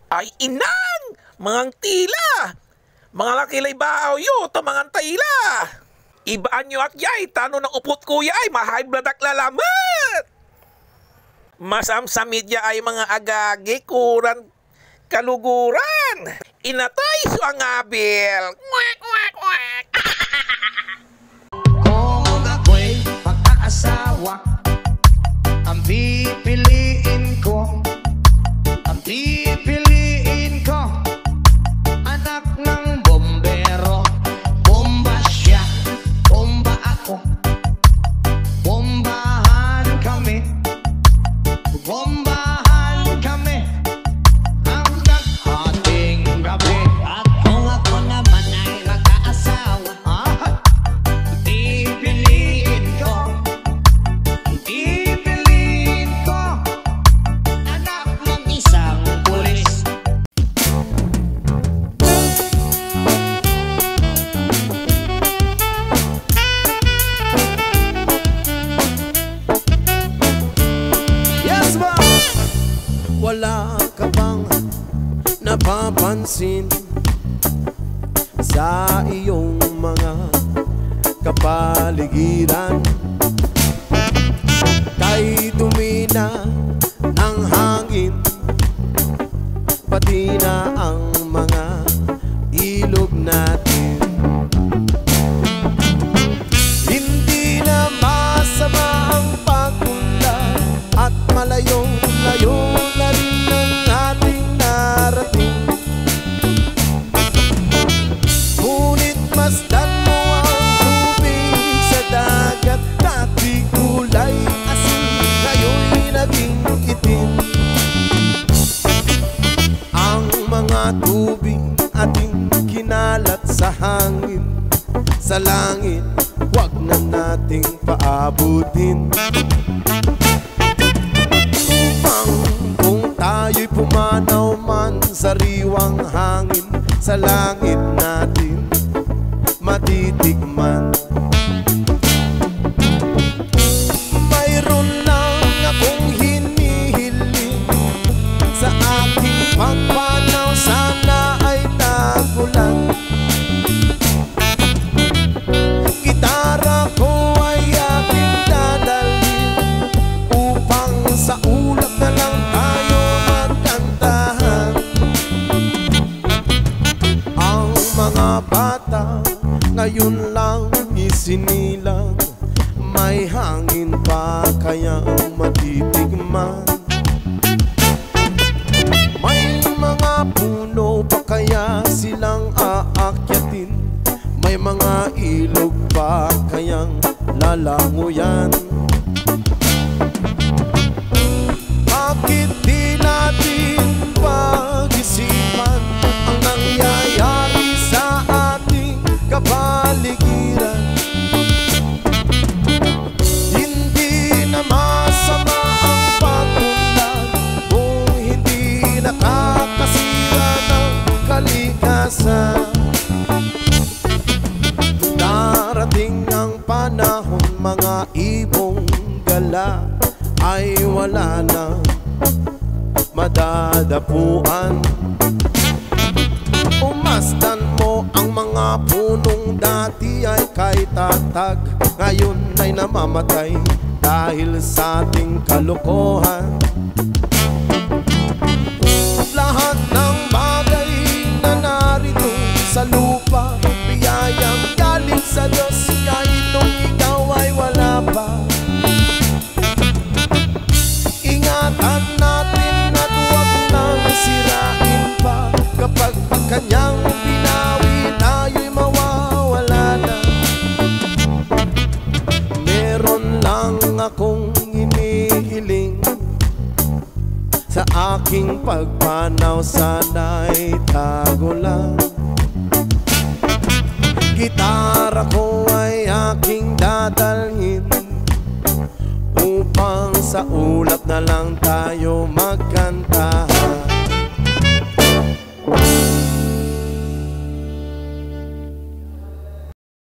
Ay inang! Mangang tila! Mga lakilay baaw yu, to mangang tila! Ibaan nyo akyay, tano ng upot kuya ay mahay bladak lalamat! Masamsamid ya ay mga agagi, kuran kaluguran! Inatay so ang abil! Kwek, kwek, kwek! Kung ako'y pagkaasawa, ang pipiliin ko, anak ng bombero. Bomba siya, bomba ako, bombahan kami hanggang ating gabi. At kung ako naman ay mag-aasawa, pipiliin ko, anak ng isang pulis. Yes, ma'am! Wala ka bang napapansin sa iyong mga kapaligiran? Kay dumi na ng hangin, pati na ang mga ilog natin. Hindi na masama ang pagpunta at malayong-layo na rin ang ating narating. Ngunit masdan mo ang tubig sa dagat, dati kulay asin, ngayon'y naging itim. Ang mga tubig ating kinalat sa hangin, sa langit, wag na nating paabutin. Kung tayo'y pumanaw man sa riwang hangin, sa langit natin matitikman. Mayroon lang akong hinihiling sa aking pagpanaw, sana ay nagulan. Gitara ko ay aking dadalhin upang sa ulap na lang tayo magkantahan. Ang mga bata ngayon lang isinilang, may hangin pa kaya matitigman. May mga puno pa kaya silang aakyatin, may mga ilog pa kayang lalanguyan. Bakit di natin pag-isipan ang nangyayari sa ating kapaligiran? Hindi na masama ang pagpunlad kung hindi nakakasira ng kalikasan. Darating ang panahon, mga ibong gala ay wala na madadapuan. Umasdan mo ang mga punong dati ay kay tatag, ngayon ay namamatay dahil sa ating kalokohan. Lahat ng bagay na narito sa lupa, biyayang galing sa Diyos, kahit nung ikaw ay wala pa. Ingatan natin at huwag nang sirain pa, kapag pagkanyang binawi tayo'y mawawala na. Meron lang akong inihiling sa aking pagpanaw, sana'y tago lang. Gitara ko ay aking dadalhin upang sa ulap na lang tayo magkanta.